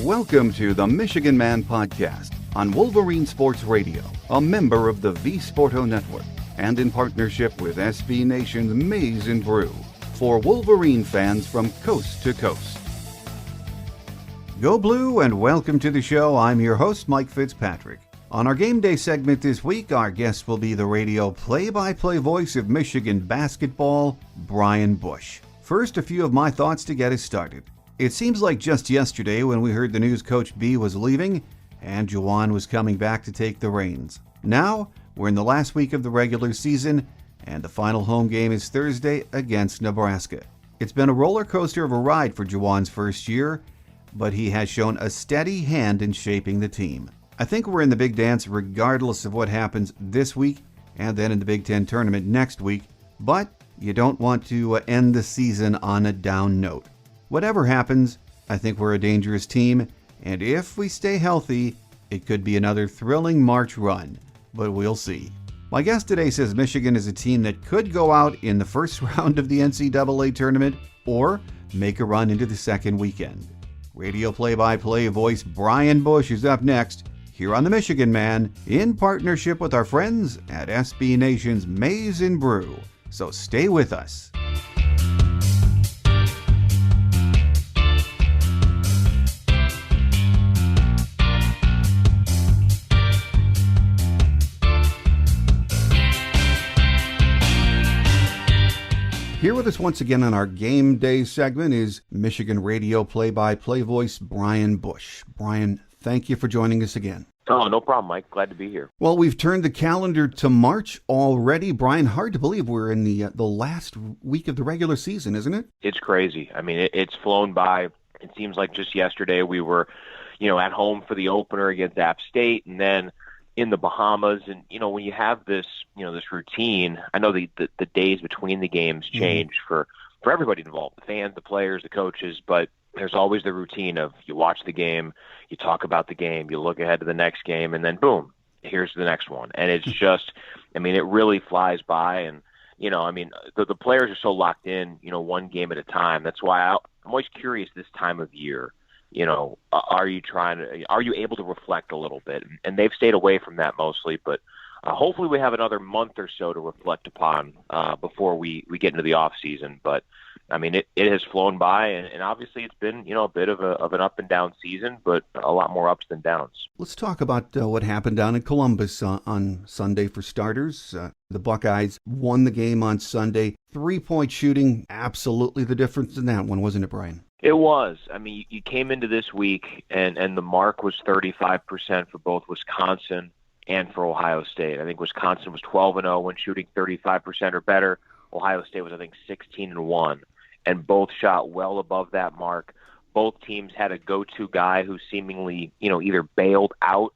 Welcome to the Michigan Man Podcast on Wolverine Sports Radio, a member of the V Sporto Network, and in partnership with SB Nation's Maize and Brew, for Wolverine fans from coast to coast. Go Blue and welcome to the show. I'm your host, Mike Fitzpatrick. On our game day segment this week, our guest will be the radio play-by-play voice of Michigan basketball, Brian Boesch. First, a few of my thoughts to get us started. It seems like just yesterday when we heard the news Coach B was leaving and Juwan was coming back to take the reins. Now, we're in the last week of the regular season, and the final home game is Thursday against Nebraska. It's been a roller coaster of a ride for Juwan's first year, but he has shown a steady hand in shaping the team. I think we're in the big dance regardless of what happens this week and then in the Big Ten tournament next week, but you don't want to end the season on a down note. Whatever happens, I think we're a dangerous team, and if we stay healthy, it could be another thrilling March run, but we'll see. My guest today says Michigan is a team that could go out in the first round of the NCAA tournament or make a run into the second weekend. Radio play-by-play voice Brian Boesch is up next here on the Michigan Man in partnership with our friends at SB Nation's Maize and Brew. So stay with us. Here with us once again on our game day segment is Michigan radio play-by-play voice Brian Boesch. Brian, thank you for joining us again. Oh, no problem, Mike. Glad to be here. Well, we've turned the calendar to March already. Brian, hard to believe we're in the last week of the regular season, isn't it? It's crazy. I mean, it's flown by. It seems like just yesterday we were, at home for the opener against App State, and then in the Bahamas. And, when you have this, this routine, I know the days between the games change for everybody involved, the fans, the players, the coaches, but there's always the routine of you watch the game, you talk about the game, you look ahead to the next game, and then boom, here's the next one. And it's just, it really flies by. And, the players are so locked in, one game at a time. That's why I'm always curious this time of year, are you able to reflect a little bit? And they've stayed away from that mostly, but hopefully we have another month or so to reflect upon before we get into the off season. But it has flown by, and obviously it's been, a bit of an up and down season, but a lot more ups than downs. Let's talk about what happened down in Columbus on Sunday for starters. The Buckeyes won the game on Sunday. 3-point shooting, absolutely the difference in that one, wasn't it, Brian? It was. You came into this week, and the mark was 35% for both Wisconsin and for Ohio State. I think Wisconsin was 12-0 when shooting 35% or better. Ohio State was, 16-1, and both shot well above that mark. Both teams had a go-to guy who seemingly, either bailed out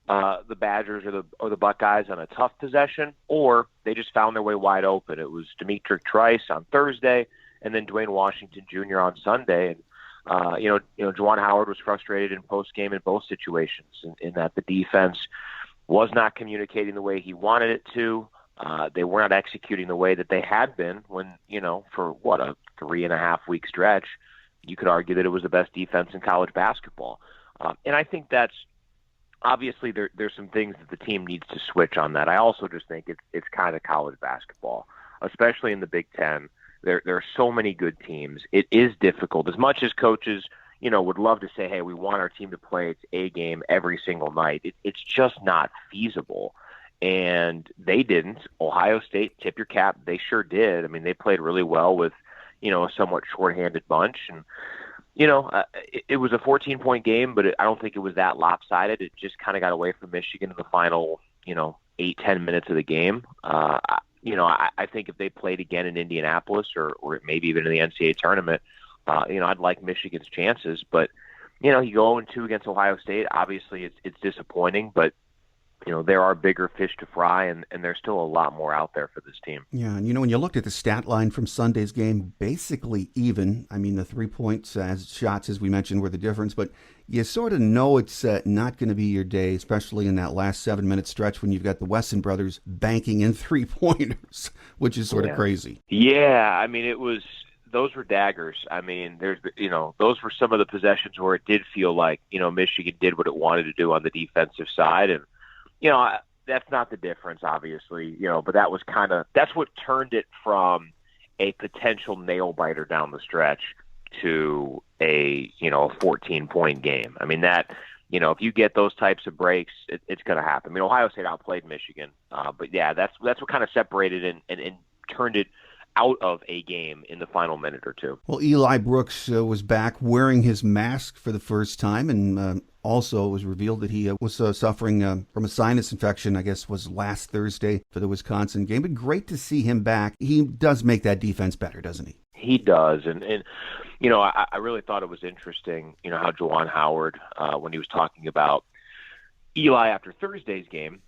the Badgers or the Buckeyes on a tough possession, or they just found their way wide open. It was Demetric Trice on Thursday, and then Dwayne Washington Jr. on Sunday. And Juwan Howard was frustrated in post-game in both situations, in that the defense was not communicating the way he wanted it to. They were not executing the way that they had been when, for a 3.5-week stretch, you could argue that it was the best defense in college basketball. And I think that's obviously there's some things that the team needs to switch on that. I also just think it's kind of college basketball, especially in the Big Ten. There are so many good teams. It is difficult. As much as coaches, would love to say, hey, we want our team to play its A game every single night. It's just not feasible. And they didn't. Ohio State, tip your cap, they sure did. They played really well with, a somewhat shorthanded bunch. And, it was a 14-point game, but I don't think it was that lopsided. It just kind of got away from Michigan in the final, 8-10 minutes of the game. I think if they played again in Indianapolis or maybe even in the NCAA tournament, I'd like Michigan's chances. But, you go 0-2 against Ohio State. Obviously, it's disappointing, but, there are bigger fish to fry, and there's still a lot more out there for this team. Yeah, and when you looked at the stat line from Sunday's game, basically even. The 3-point shots, as we mentioned, were the difference, but you sort of know it's not going to be your day, especially in that last 7-minute stretch when you've got the Wesson brothers banking in 3-pointers, which is sort of crazy. Yeah, it was those were daggers. I mean, those were some of the possessions where it did feel like, Michigan did what it wanted to do on the defensive side. And, that's not the difference, obviously, but that's what turned it from a potential nail biter down the stretch to a 14-point game. I mean, that, if you get those types of breaks, it's going to happen. I mean, Ohio State outplayed Michigan, but yeah, that's what kind of separated and turned it out of a game in the final minute or two. Well, Eli Brooks was back wearing his mask for the first time, and also it was revealed that he was suffering from a sinus infection, I guess was last Thursday for the Wisconsin game. But great to see him back. He does make that defense better, doesn't he? He does, and I really thought it was interesting, how Juwan Howard, when he was talking about Eli after Thursday's game,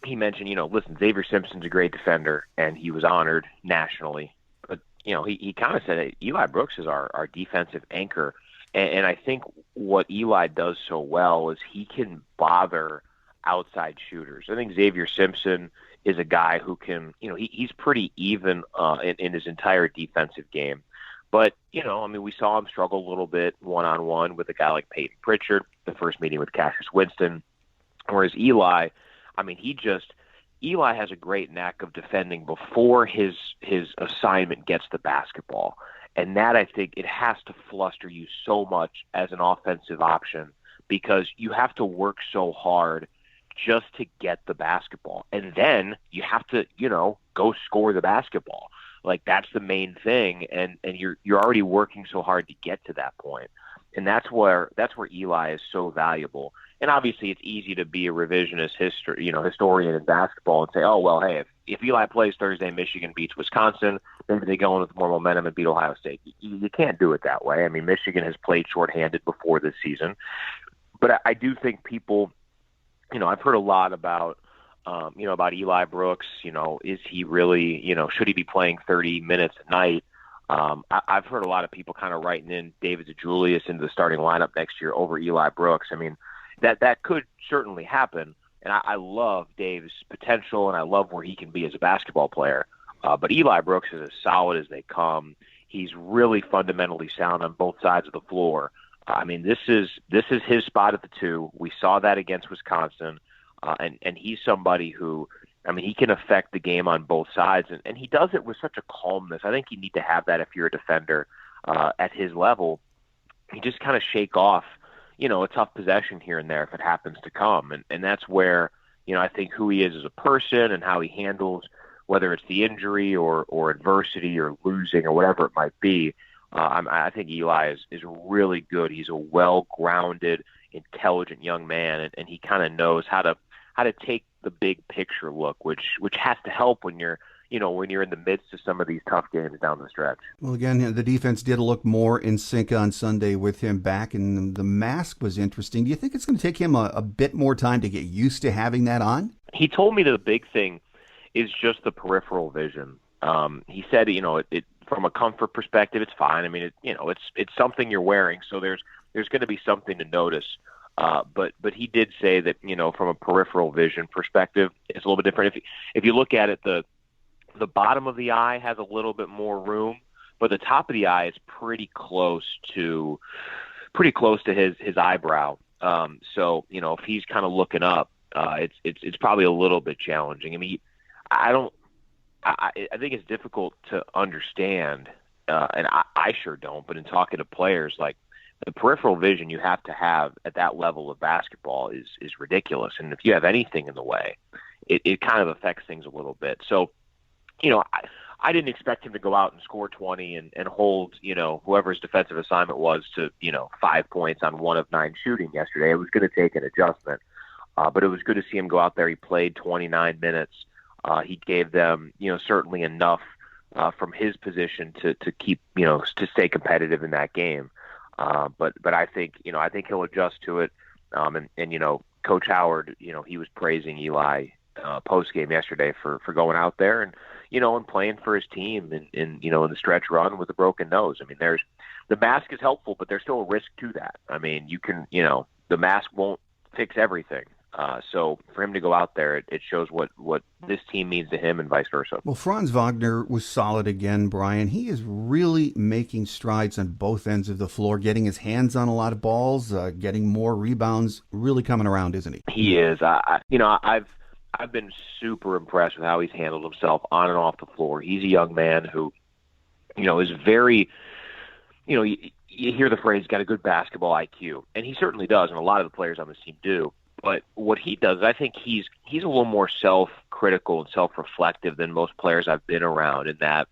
he mentioned, listen, Xavier Simpson's a great defender, and he was honored nationally. But, he kind of said Eli Brooks is our defensive anchor. And I think what Eli does so well is he can bother outside shooters. I think Xavier Simpson is a guy who can, he's pretty even in his entire defensive game. But, we saw him struggle a little bit one-on-one with a guy like Peyton Pritchard, the first meeting with Cassius Winston. Whereas Eli, Eli has a great knack of defending before his assignment gets the basketball. And that, I think, it has to fluster you so much as an offensive option because you have to work so hard just to get the basketball. And then you have to, go score the basketball. Like, that's the main thing. And you're already working so hard to get to that point. And that's where Eli is so valuable. And obviously it's easy to be a revisionist historian in basketball and say, oh, well, hey, if Eli plays Thursday, Michigan beats Wisconsin, maybe they go in with more momentum and beat Ohio State. You can't do it that way. I mean, Michigan has played shorthanded before this season. But I do think people, I've heard a lot about, about Eli Brooks, is he really, should he be playing 30 minutes a night? I've heard a lot of people kind of writing in David DeJulius into the starting lineup next year over Eli Brooks. I mean, that could certainly happen. And I love Dave's potential, and I love where he can be as a basketball player. But Eli Brooks is as solid as they come. He's really fundamentally sound on both sides of the floor. I mean, this is his spot at the two. We saw that against Wisconsin, and he's somebody who, he can affect the game on both sides, and he does it with such a calmness. I think you need to have that if you're a defender at his level. You just kind of shake off, a tough possession here and there if it happens to come. And that's where, I think who he is as a person and how he handles, whether it's the injury or adversity or losing or whatever it might be. I think Eli is really good. He's a well-grounded, intelligent young man, and he kind of knows how to take the big picture look, which has to help when you're in the midst of some of these tough games down the stretch. Well, again, the defense did look more in sync on Sunday with him back, and the mask was interesting. Do you think it's going to take him a bit more time to get used to having that on? He told me the big thing is just the peripheral vision. He said, it from a comfort perspective, it's fine. I mean, it's something you're wearing, so there's going to be something to notice. But he did say that, from a peripheral vision perspective, it's a little bit different. If you look at it, the bottom of the eye has a little bit more room, but the top of the eye is pretty close to his eyebrow. So, if he's kind of looking up, it's probably a little bit challenging. I mean, I think it's difficult to understand, and I sure don't, but in talking to players, like, the peripheral vision you have to have at that level of basketball is ridiculous. And if you have anything in the way, it kind of affects things a little bit. So, I didn't expect him to go out and score 20 and hold, whoever his defensive assignment was to, 5 points on 1 of 9 shooting yesterday. It was going to take an adjustment. But it was good to see him go out there. He played 29 minutes. He gave them, certainly enough from his position to keep, to stay competitive in that game. But I think he'll adjust to it. And Coach Howard, he was praising Eli post game yesterday for going out there and playing for his team in the stretch run with a broken nose. I mean, the mask is helpful, but there's still a risk to that. I mean, you can, the mask won't fix everything. So for him to go out there, it shows what this team means to him and vice versa. Well, Franz Wogner was solid again, Brian. He is really making strides on both ends of the floor, getting his hands on a lot of balls, getting more rebounds, really coming around, isn't he? He is. I've been super impressed with how he's handled himself on and off the floor. He's a young man who, is very, you hear the phrase, got a good basketball IQ, and he certainly does, and a lot of the players on this team do. But what he does, I think he's a little more self-critical and self-reflective than most players I've been around in that,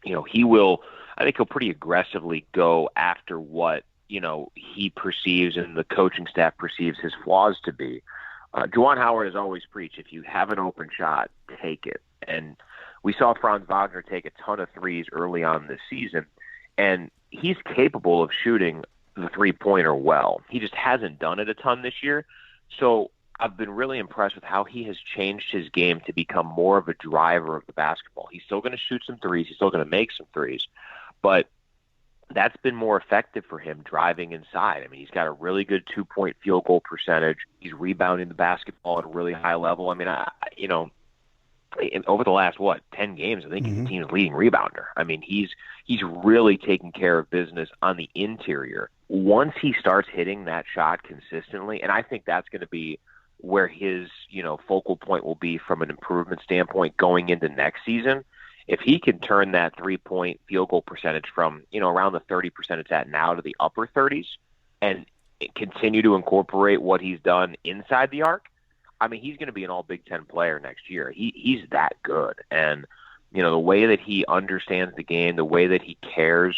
I think he'll pretty aggressively go after what, he perceives and the coaching staff perceives his flaws to be. Juwan Howard has always preached, if you have an open shot, take it. And we saw Franz Wogner take a ton of threes early on this season, and he's capable of shooting the three-pointer well. He just hasn't done it a ton this year. So I've been really impressed with how he has changed his game to become more of a driver of the basketball. He's still going to shoot some threes. He's still going to make some threes. But that's been more effective for him driving inside. I mean, he's got a really good 2-point field goal percentage. He's rebounding the basketball at a really high level. I mean, over the last, 10 games, I think he's the team's leading rebounder. I mean, he's really taking care of business on the interior. Once he starts hitting that shot consistently, and I think that's going to be where his, focal point will be from an improvement standpoint going into next season. If he can turn that 3-point field goal percentage from, around the 30% it's at now to the upper 30s and continue to incorporate what he's done inside the arc, I mean, he's going to be an all Big Ten player next year. He's that good. And, the way that he understands the game, the way that he cares,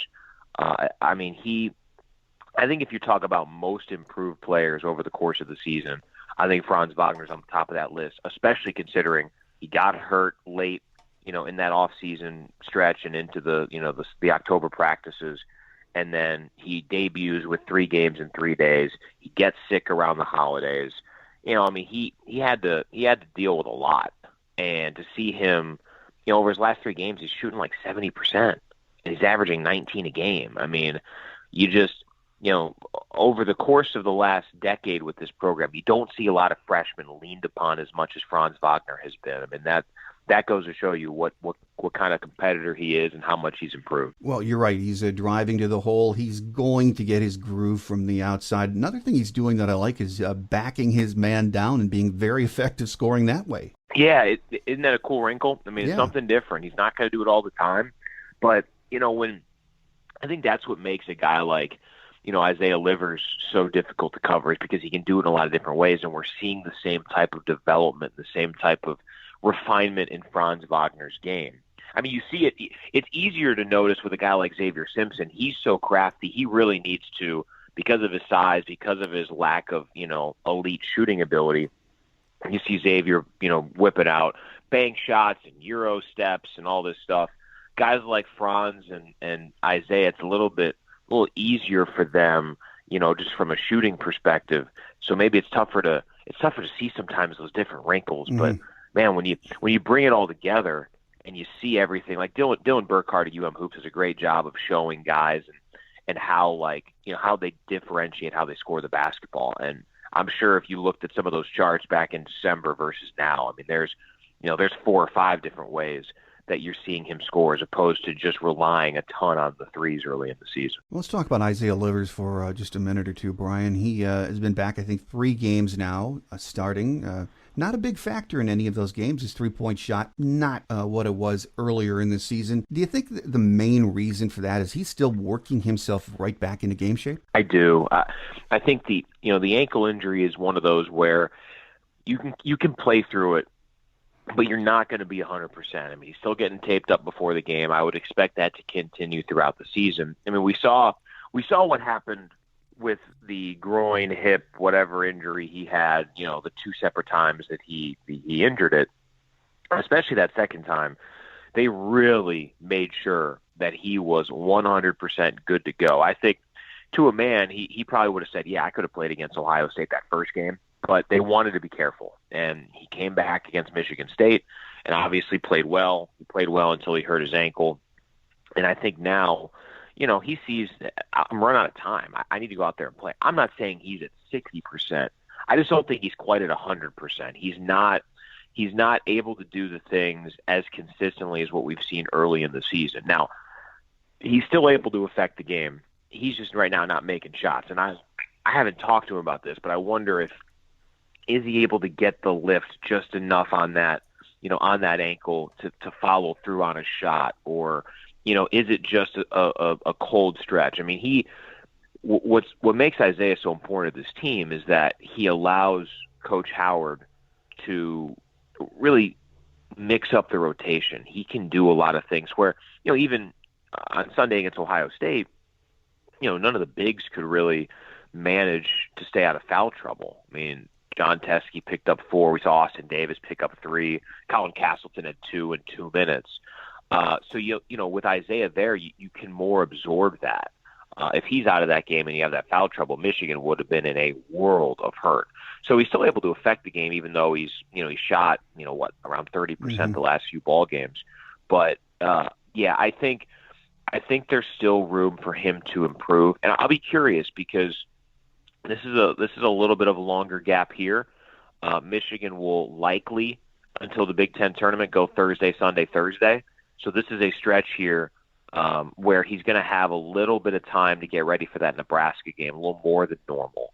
I think if you talk about most improved players over the course of the season, I think Franz Wagner's on the top of that list, especially considering he got hurt late, in that off-season stretch and into the October practices. And then he debuts with 3 games in 3 days. He gets sick around the holidays. He had to deal with a lot. And to see him, over his last 3 games, he's shooting like 70%. And he's averaging 19 a game. I mean, you just, over the course of the last decade with this program, you don't see a lot of freshmen leaned upon as much as Franz Wogner has been. I mean, that goes to show you what kind of competitor he is and how much he's improved. Well, you're right. He's driving to the hole. He's going to get his groove from the outside. Another thing he's doing that I like is backing his man down and being very effective scoring that way. Yeah, isn't that a cool wrinkle? I mean, it's something different. He's not going to do it all the time. But, when I think that's what makes a guy like, Isaiah Livers so difficult to cover is because he can do it in a lot of different ways, and we're seeing the same type of development, the same type of refinement in Franz Wagner's game. I mean, you see it. It's easier to notice with a guy like Xavier Simpson. He's so crafty. He really needs to, because of his size, because of his lack of, elite shooting ability. You see Xavier, whipping out bank shots and Euro steps and all this stuff. Guys like Franz and Isaiah, it's a little easier for them, just from a shooting perspective. So maybe it's tougher to see sometimes those different wrinkles. But man, when you bring it all together and you see everything, like Dylan Burkhardt at UM Hoops does a great job of showing guys and how how they differentiate how they score the basketball. And I'm sure if you looked at some of those charts back in December versus now, I mean, there's 4 or 5 different ways that you're seeing him score as opposed to just relying a ton on the threes early in the season. Well, let's talk about Isaiah Livers for just a minute or two, Brian. He has been back, I think, 3 games now, starting. Not a big factor in any of those games. His 3-point shot, not what it was earlier in the season. Do you think the main reason for that is he's still working himself right back into game shape? I do. I think the ankle injury is one of those where you can play through it, but you're not going to be 100%. I mean, he's still getting taped up before the game. I would expect that to continue throughout the season. I mean, we saw what happened with the groin, hip, whatever injury he had, the 2 separate times that he injured it, especially that second time. They really made sure that he was 100% good to go. I think to a man, he probably would have said, yeah, I could have played against Ohio State that first game, but they wanted to be careful. And he came back against Michigan State and obviously played well. He played well until he hurt his ankle. And I think now, he sees I'm running out of time. I need to go out there and play. I'm not saying he's at 60%. I just don't think he's quite at 100%. He's not able to do the things as consistently as what we've seen early in the season. Now, he's still able to affect the game. He's just right now not making shots. And I haven't talked to him about this, but I wonder is he able to get the lift just enough on that, on that ankle to follow through on a shot, or, is it just a cold stretch? I mean, what makes Isaiah so important to this team is that he allows Coach Howard to really mix up the rotation. He can do a lot of things where, even on Sunday against Ohio State, none of the bigs could really manage to stay out of foul trouble. I mean, Jon Teske picked up 4. We saw Austin Davis pick up 3. Colin Castleton had 2 in 2 minutes. So, with Isaiah there, you can more absorb that. If he's out of that game and you have that foul trouble, Michigan would have been in a world of hurt. So he's still able to affect the game, even though he shot, around 30% the last few ball games. But I think there's still room for him to improve, and I'll be curious because this is a little bit of a longer gap here. Michigan will likely, until the Big Ten tournament, go Thursday, Sunday, Thursday. So this is a stretch here where he's going to have a little bit of time to get ready for that Nebraska game, a little more than normal.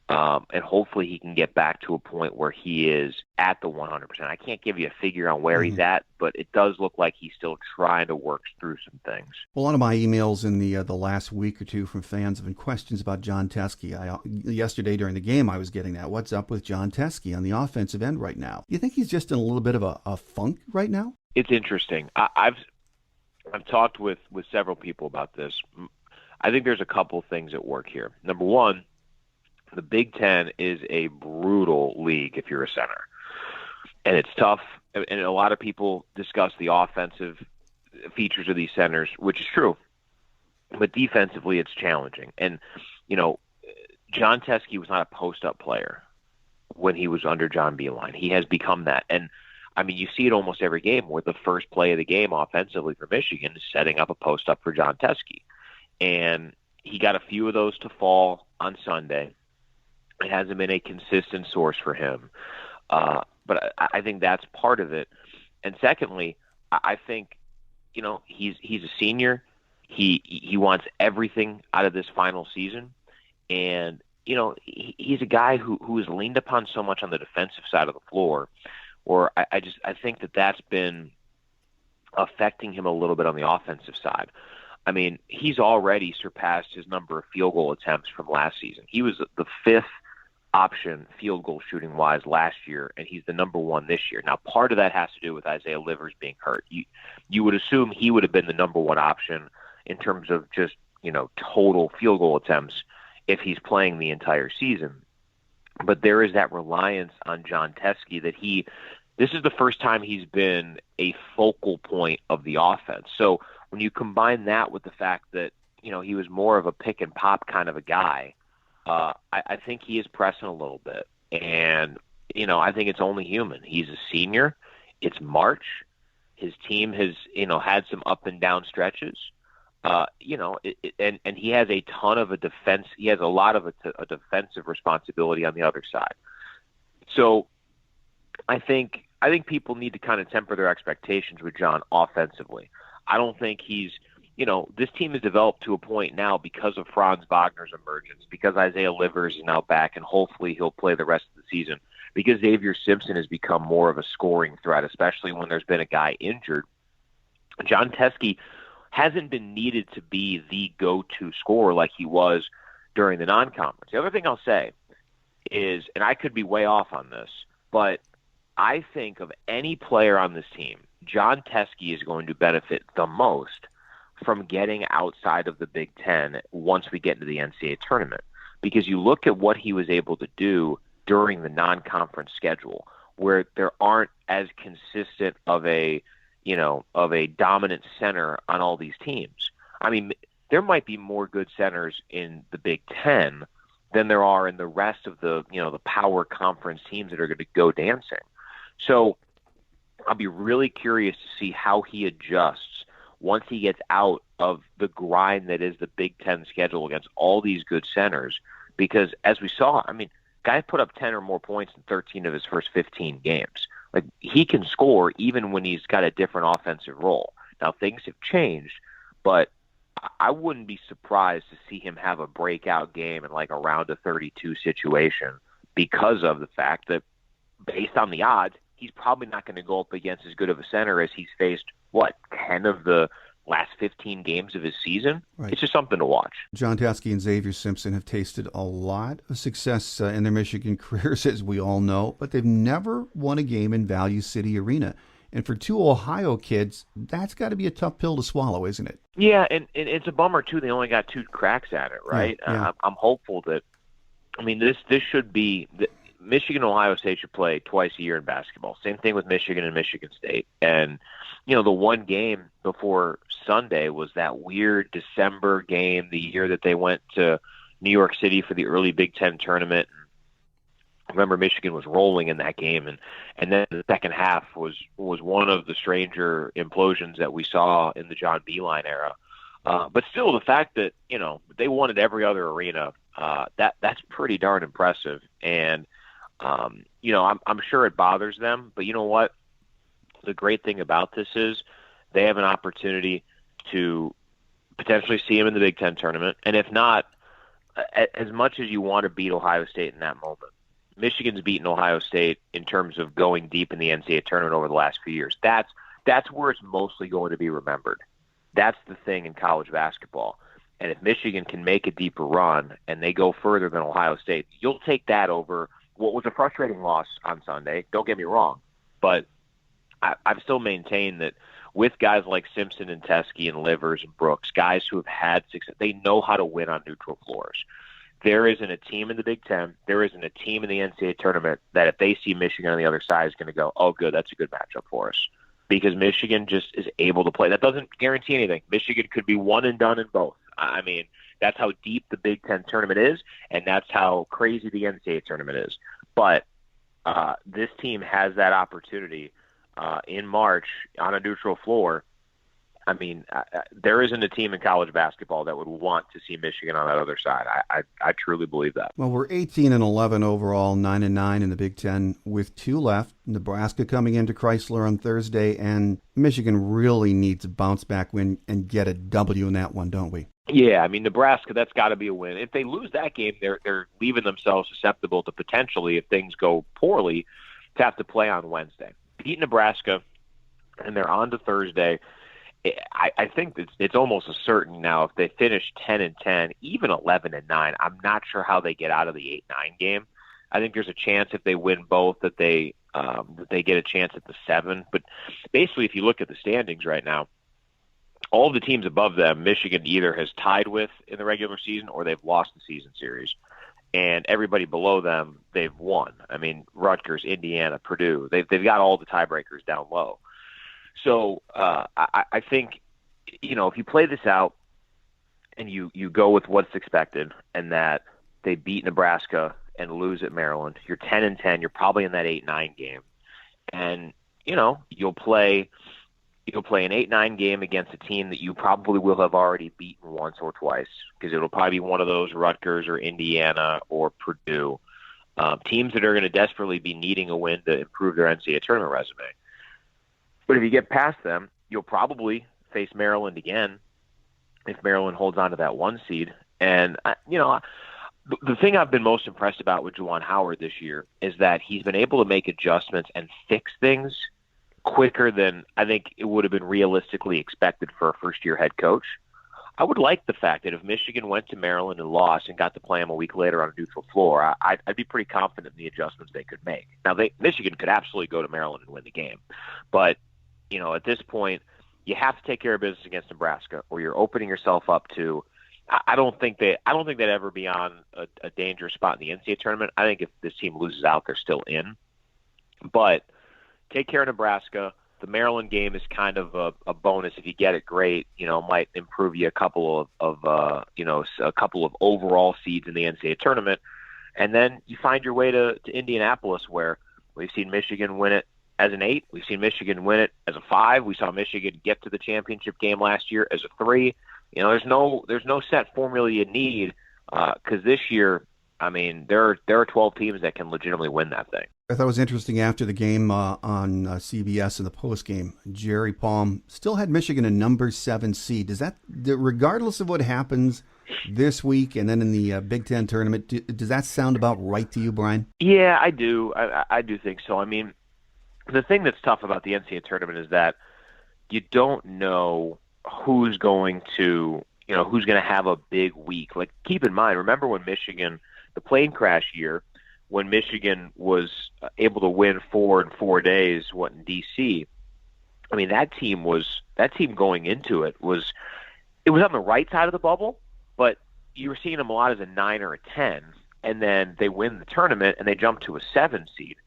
And hopefully he can get back to a point where he is at the 100%. I can't give you a figure on where he's at, but it does look like he's still trying to work through some things. Well, a lot of my emails in the last week or two from fans have been questions about Jon Teske. Yesterday during the game, I was getting that. What's up with Jon Teske on the offensive end right now? You think he's just in a little bit of a funk right now? It's interesting. I've talked with several people about this. I think there's a couple things at work here. Number one, the Big Ten is a brutal league if you're a center. And it's tough. And a lot of people discuss the offensive features of these centers, which is true. But defensively, it's challenging. And, Jon Teske was not a post-up player when he was under John Beilein. He has become that. And, I mean, you see it almost every game where the first play of the game offensively for Michigan is setting up a post-up for Jon Teske. And he got a few of those to fall on Sunday. It hasn't been a consistent source for him. But I think that's part of it. And secondly, I think, he's a senior. He wants everything out of this final season. And, he's a guy who is leaned upon so much on the defensive side of the floor, or I think that's been affecting him a little bit on the offensive side. I mean, he's already surpassed his number of field goal attempts from last season. He was the 5th option field goal shooting wise last year, and he's the number 1 this year. Now, part of that has to do with Isaiah Livers being hurt. You would assume he would have been the number 1 option in terms of just, total field goal attempts if he's playing the entire season. But there is that reliance on Jon Teske that this is the first time he's been a focal point of the offense. So when you combine that with the fact that, he was more of a pick and pop kind of a guy, I think he is pressing a little bit. And, I think it's only human. He's a senior. It's March. His team has, had some up and down stretches. And he has a ton of defense. He has a lot of a defensive responsibility on the other side. So I think people need to kind of temper their expectations with Jon offensively. I don't think he's, this team is developed to a point now because of Franz Wagner's emergence, because Isaiah Livers is now back, and hopefully he'll play the rest of the season, because Xavier Simpson has become more of a scoring threat, especially when there's been a guy injured. Jon Teske hasn't been needed to be the go-to scorer like he was during the non-conference. The other thing I'll say is, and I could be way off on this, but I think of any player on this team, Jon Teske is going to benefit the most from getting outside of the Big Ten once we get into the NCAA tournament. Because you look at what he was able to do during the non-conference schedule, where there aren't as consistent of a dominant center on all these teams. I mean, there might be more good centers in the Big Ten than there are in the rest of the power conference teams that are going to go dancing. So I'll be really curious to see how he adjusts once he gets out of the grind that is the Big Ten schedule against all these good centers. Because as we saw, I mean, Guy put up 10 or more points in 13 of his first 15 games. Like, he can score even when he's got a different offensive role. Now, things have changed, but I wouldn't be surprised to see him have a breakout game in like a round of 32 situation because of the fact that, based on the odds, he's probably not going to go up against as good of a center as he's faced, 10 of the last 15 games of his season? Right. It's just something to watch. Jon Teske and Xavier Simpson have tasted a lot of success in their Michigan careers, as we all know, but they've never won a game in Value City Arena. And for two Ohio kids, that's got to be a tough pill to swallow, isn't it? Yeah, and it's a bummer, too. They only got 2 cracks at it, right? Yeah. I'm hopeful that, this should be – Michigan and Ohio State should play twice a year in basketball. Same thing with Michigan and Michigan State. And, the one game before Sunday was that weird December game, the year that they went to New York City for the early Big Ten tournament. I remember Michigan was rolling in that game, and then the second half was one of the stranger implosions that we saw in the John Beilein era. But still, the fact that, they won at every other arena, that's pretty darn impressive. And, I'm sure it bothers them, but you know what? The great thing about this is they have an opportunity to potentially see him in the Big Ten tournament. And if not, as much as you want to beat Ohio State in that moment, Michigan's beaten Ohio State in terms of going deep in the NCAA tournament over the last few years. That's where it's mostly going to be remembered. That's the thing in college basketball. And if Michigan can make a deeper run and they go further than Ohio State, you'll take that over what was a frustrating loss on Sunday. Don't get me wrong. But I've still maintained that with guys like Simpson and Teske and Livers and Brooks, guys who have had success, they know how to win on neutral floors. There isn't a team in the Big Ten, there isn't a team in the NCAA tournament that if they see Michigan on the other side is going to go, oh, good, that's a good matchup for us. Because Michigan just is able to play. That doesn't guarantee anything. Michigan could be one and done in both. That's how deep the Big Ten tournament is, and that's how crazy the NCAA tournament is. But this team has that opportunity in March on a neutral floor. There isn't a team in college basketball that would want to see Michigan on that other side. I truly believe that. Well, we're 18-11 overall, 9-9 in the Big Ten with 2 left. Nebraska coming into Chrysler on Thursday, and Michigan really needs a bounce-back win and get a W in that one, don't we? Yeah, Nebraska, that's got to be a win. If they lose that game, they're leaving themselves susceptible to potentially, if things go poorly, to have to play on Wednesday. Beat Nebraska, and they're on to Thursday. I think it's almost a certain now. If they finish 10-10, even 11-9, I'm not sure how they get out of the 8-9 game. I think there's a chance if they win both that they get a chance at the 7. But basically, if you look at the standings right now, all the teams above them, Michigan either has tied with in the regular season or they've lost the season series. And everybody below them, they've won. Rutgers, Indiana, Purdue, they've got all the tiebreakers down low. So I think, if you play this out and you go with what's expected and that they beat Nebraska and lose at Maryland, you're 10-10, you're probably in that 8-9 game. And, you'll play an 8-9 game against a team that you probably will have already beaten once or twice because it'll probably be one of those Rutgers or Indiana or Purdue teams that are going to desperately be needing a win to improve their NCAA tournament resume. But if you get past them, you'll probably face Maryland again if Maryland holds on to that 1 seed. And, the thing I've been most impressed about with Juwan Howard this year is that he's been able to make adjustments and fix things quicker than I think it would have been realistically expected for a first-year head coach. I would like the fact that if Michigan went to Maryland and lost and got to play them a week later on a neutral floor, I'd be pretty confident in the adjustments they could make. Now, Michigan could absolutely go to Maryland and win the game. But, at this point, you have to take care of business against Nebraska or you're opening yourself up to I don't think they'd ever be on a dangerous spot in the NCAA tournament. I think if this team loses out, they're still in. But take care of Nebraska. The Maryland game is kind of a bonus. If you get it, great. Might improve you a couple of overall seeds in the NCAA tournament. And then you find your way to Indianapolis, where we've seen Michigan win it as an 8. We've seen Michigan win it as a 5. We saw Michigan get to the championship game last year as a 3. There's no set formula you need because this year I mean, there are 12 teams that can legitimately win that thing. I thought it was interesting after the game on CBS in the postgame, Jerry Palm still had Michigan a number 7 seed. Does that, regardless of what happens this week and then in the Big Ten tournament, does that sound about right to you, Brian? Yeah, I do. I do think so. I mean, the thing that's tough about the NCAA tournament is that you don't know who's going to have a big week. Like, keep in mind, remember when Michigan, the plane crash year, when Michigan was able to win 4 in 4 days, in D.C., I mean, that team going into it was on the right side of the bubble, but you were seeing them a lot as a 9 or a 10, and then they win the tournament and they jump to a 7 seed.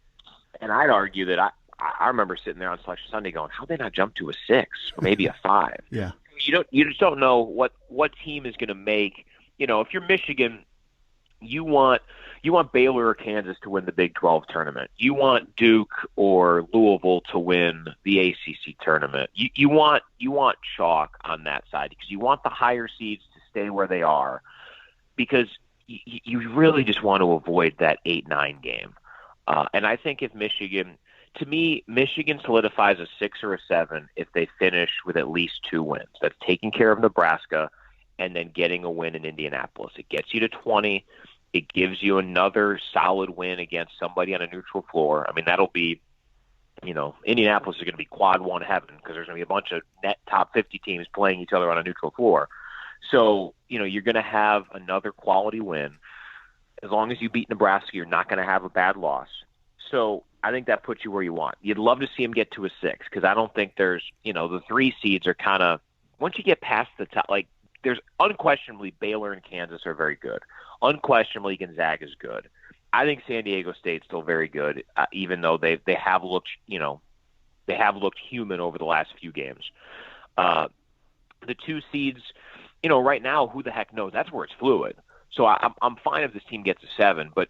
And I'd argue that I remember sitting there on Selection Sunday going, how'd they not jump to a 6 or maybe a 5? Yeah. You just don't know what team is going to make. If you're Michigan, you want Baylor or Kansas to win the Big 12 tournament. You want Duke or Louisville to win the ACC tournament. You want chalk on that side because you want the higher seeds to stay where they are, because you really just want to avoid that 8-9 game. And I think if Michigan solidifies a 6 or a 7 if they finish with at least 2 wins. That's taking care of Nebraska and then getting a win in Indianapolis. It gets you to 20. It gives you another solid win against somebody on a neutral floor. I mean, that'll be, Indianapolis is going to be quad 1 heaven because there's going to be a bunch of net top 50 teams playing each other on a neutral floor. So, you're going to have another quality win. As long as you beat Nebraska, you're not going to have a bad loss. So I think that puts you where you want. You'd love to see them get to a 6 because I don't think there's, the 3 seeds are kind of, once you get past the top, like, there's unquestionably Baylor and Kansas are very good. Unquestionably Gonzaga is good. I think San Diego State's still very good, even though they have looked, they have looked human over the last few games. The 2 seeds, right now, who the heck knows? That's where it's fluid. So I'm fine if this team gets a 7, but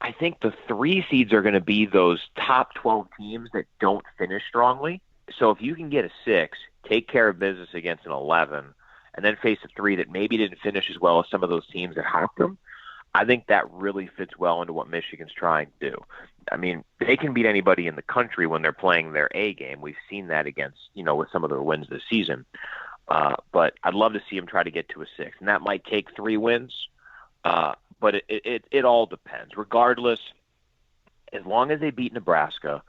I think the 3 seeds are going to be those top 12 teams that don't finish strongly. So if you can get a 6, take care of business against an 11, and then face a 3 that maybe didn't finish as well as some of those teams that hopped them, I think that really fits well into what Michigan's trying to do. I mean, they can beat anybody in the country when they're playing their A game. We've seen that against, with some of their wins this season. But I'd love to see them try to get to a 6, and that might take 3 wins. But it all depends. Regardless, as long as they beat Nebraska,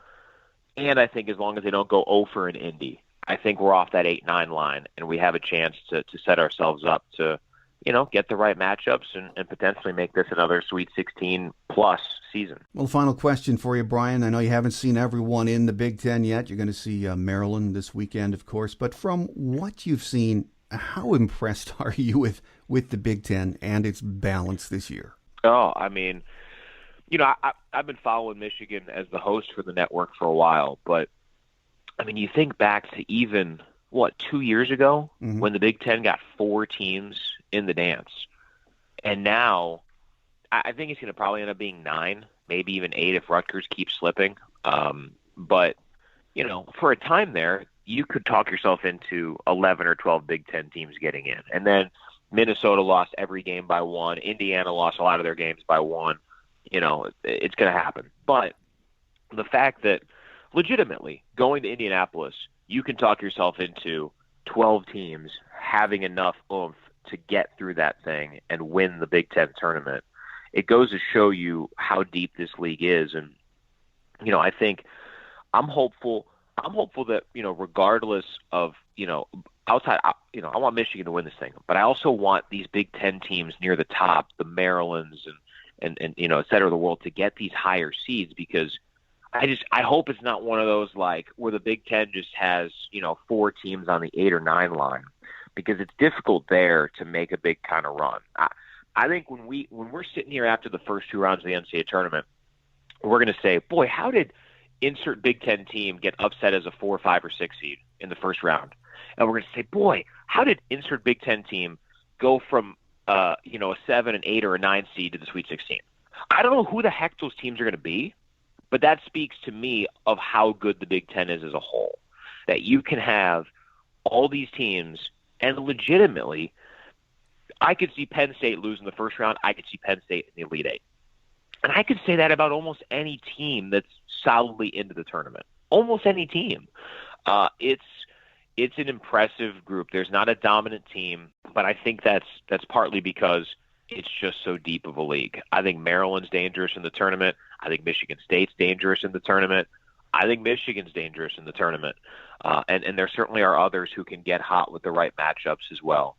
and I think as long as they don't go 0 in Indy, I think we're off that 8-9 line, and we have a chance to set ourselves up to, get the right matchups and potentially make this another Sweet 16-plus season. Well, final question for you, Brian. I know you haven't seen everyone in the Big Ten yet. You're going to see Maryland this weekend, of course. But from what you've seen, how impressed are you with the Big Ten and its balance this year? Oh, I mean, I've been following Michigan as the host for the network for a while, but I mean, you think back to even, 2 years ago when the Big Ten got 4 teams in the dance. And now I think it's going to probably end up being 9, maybe even 8 if Rutgers keeps slipping. But, for a time there, you could talk yourself into 11 or 12 Big Ten teams getting in. And then Minnesota lost every game by 1. Indiana lost a lot of their games by 1. It's going to happen. But the fact that legitimately going to Indianapolis, you can talk yourself into 12 teams having enough oomph to get through that thing and win the Big Ten tournament. It goes to show you how deep this league is. And, I think I'm hopeful that, regardless of, outside, I want Michigan to win this thing, but I also want these Big Ten teams near the top, the Marylands and et cetera of the world, to get these higher seeds, because I hope it's not one of those like where the Big Ten just has, 4 teams on the 8 or 9 line, because it's difficult there to make a big kind of run. I think when we're sitting here after the first 2 rounds of the NCAA tournament, we're going to say, boy, how did insert Big Ten team get upset as a 4, 5, or 6 seed in the first round? And we're going to say, boy, how did insert Big Ten team go from, a 7, an 8, or a 9 seed to the Sweet 16? I don't know who the heck those teams are going to be, but that speaks to me of how good the Big Ten is as a whole, that you can have all these teams and legitimately I could see Penn State losing the first round. I could see Penn State in the Elite Eight. And I could say that about almost any team that's solidly into the tournament. Almost any team. It's an impressive group. There's not a dominant team, but I think that's partly because it's just so deep of a league. I think Maryland's dangerous in the tournament. I think Michigan State's dangerous in the tournament. I think Michigan's dangerous in the tournament. And there certainly are others who can get hot with the right matchups as well.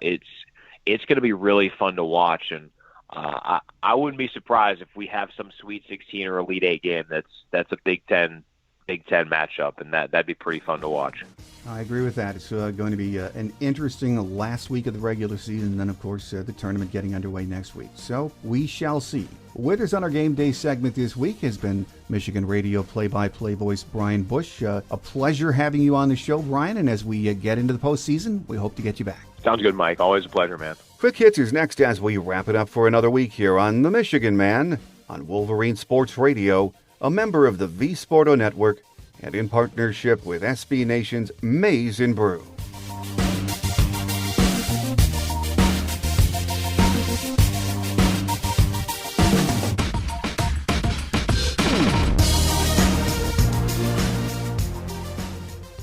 It's going to be really fun to watch, and I wouldn't be surprised if we have some Sweet 16 or Elite Eight game that's a Big Ten matchup, and that'd be pretty fun to watch. I agree with that. It's going to be an interesting last week of the regular season, and then, of course, the tournament getting underway next week. So we shall see. With us on our Game Day segment this week has been Michigan radio play-by-play voice Brian Boesch. A pleasure having you on the show, Brian, and as we get into the postseason, we hope to get you back. Sounds good, Mike. Always a pleasure, man. Quick Hits is next as we wrap it up for another week here on The Michigan Man on Wolverine Sports Radio, a member of the V Sporto Network, and in partnership with SB Nation's Maize and Brew.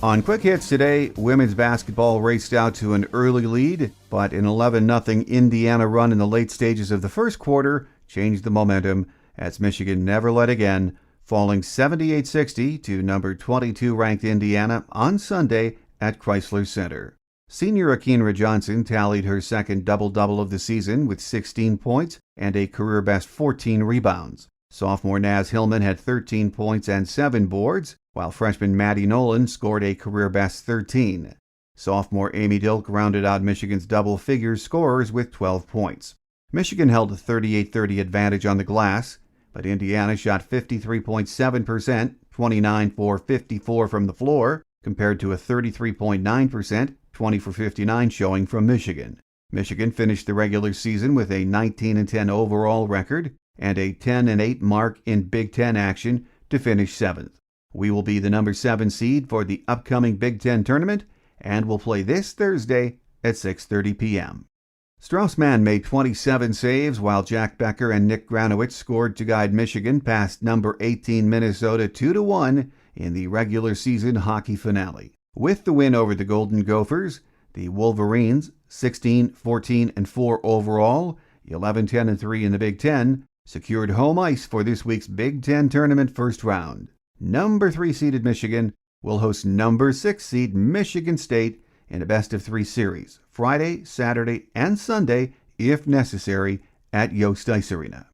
On Quick Hits today, women's basketball raced out to an early lead, but an 11-0 Indiana run in the late stages of the first quarter changed the momentum as Michigan never led again, falling 78-60 to number 22 ranked Indiana on Sunday at Chrysler Center. Senior Akinra Johnson tallied her second double-double of the season with 16 points and a career-best 14 rebounds. Sophomore Naz Hillman had 13 points and 7 boards, while freshman Maddie Nolan scored a career-best 13. Sophomore Amy Dilk rounded out Michigan's double-figure scorers with 12 points. Michigan held a 38-30 advantage on the glass, but Indiana shot 53.7%, 29 for 54 from the floor, compared to a 33.9%, 20 for 59 showing from Michigan. Michigan finished the regular season with a 19-10 overall record and a 10-8 mark in Big Ten action to finish 7th. We will be the number 7 seed for the upcoming Big Ten tournament and will play this Thursday at 6:30 p.m. Strauss-Mann made 27 saves while Jack Becker and Nick Granowitz scored to guide Michigan past number 18 Minnesota 2-1 in the regular season hockey finale. With the win over the Golden Gophers, the Wolverines, 16-14-4 overall, 11-10-3 in the Big Ten, secured home ice for this week's Big Ten tournament first round. Number 3 seeded Michigan will host number 6 seed Michigan State in a best-of-3 series, Friday, Saturday, and Sunday, if necessary, at Yost Ice Arena.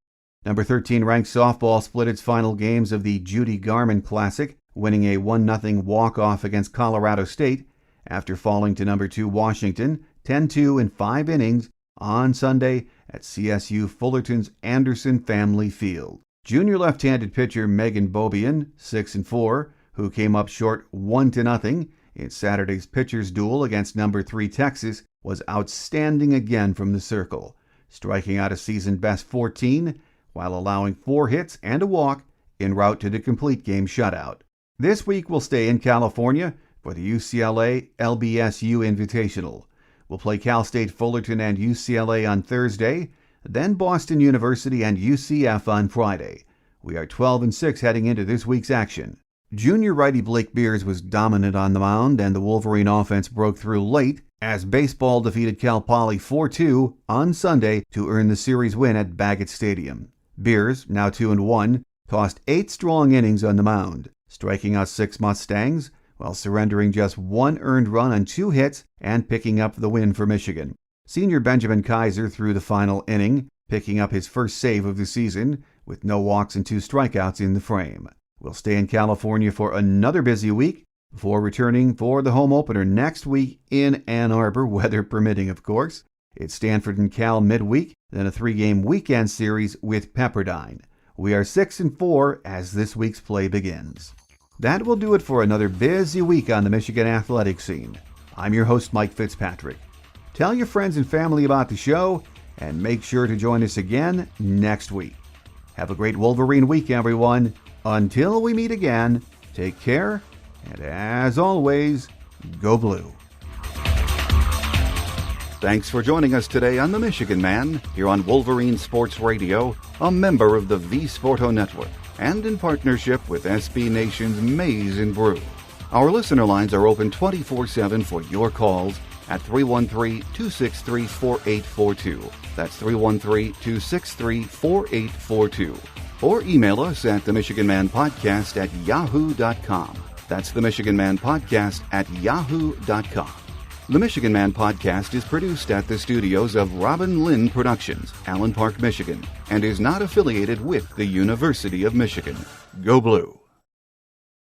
Number 13 ranked softball split its final games of the Judy Garman Classic, winning a 1-0 walk-off against Colorado State after falling to number 2 Washington 10-2 in 5 innings on Sunday at CSU Fullerton's Anderson Family Field. Junior left-handed pitcher Megan Bobian, 6-4, who came up short 1-0 in Saturday's pitcher's duel against number 3 Texas, was outstanding again from the circle, striking out a season-best 14 while allowing 4 hits and a walk en route to the complete game shutout. This week we'll stay in California for the UCLA LBSU Invitational. We'll play Cal State Fullerton and UCLA on Thursday, then Boston University and UCF on Friday. We are 12-6 heading into this week's action. Junior righty Blake Beers was dominant on the mound, and the Wolverine offense broke through late as baseball defeated Cal Poly 4-2 on Sunday to earn the series win at Baggett Stadium. Beers, now 2-1, tossed 8 strong innings on the mound, striking out 6 Mustangs while surrendering just 1 earned run on 2 hits and picking up the win for Michigan. Senior Benjamin Kaiser threw the final inning, picking up his first save of the season with no walks and 2 strikeouts in the frame. We'll stay in California for another busy week before returning for the home opener next week in Ann Arbor, weather permitting, of course. It's Stanford and Cal midweek, then a 3-game weekend series with Pepperdine. We are 6-4 as this week's play begins. That will do it for another busy week on the Michigan athletic scene. I'm your host, Mike Fitzpatrick. Tell your friends and family about the show, and make sure to join us again next week. Have a great Wolverine week, everyone. Until we meet again, take care, and as always, go blue. Thanks for joining us today on The Michigan Man, here on Wolverine Sports Radio, a member of the V Sporto Network, and in partnership with SB Nation's Maize and Brew. Our listener lines are open 24/7 for your calls at 313-263-4842. That's 313-263-4842. Or email us at themichiganmanpodcast@yahoo.com. That's themichiganmanpodcast@yahoo.com. The Michigan Man Podcast is produced at the studios of Robin Lynn Productions, Allen Park, Michigan, and is not affiliated with the University of Michigan. Go Blue!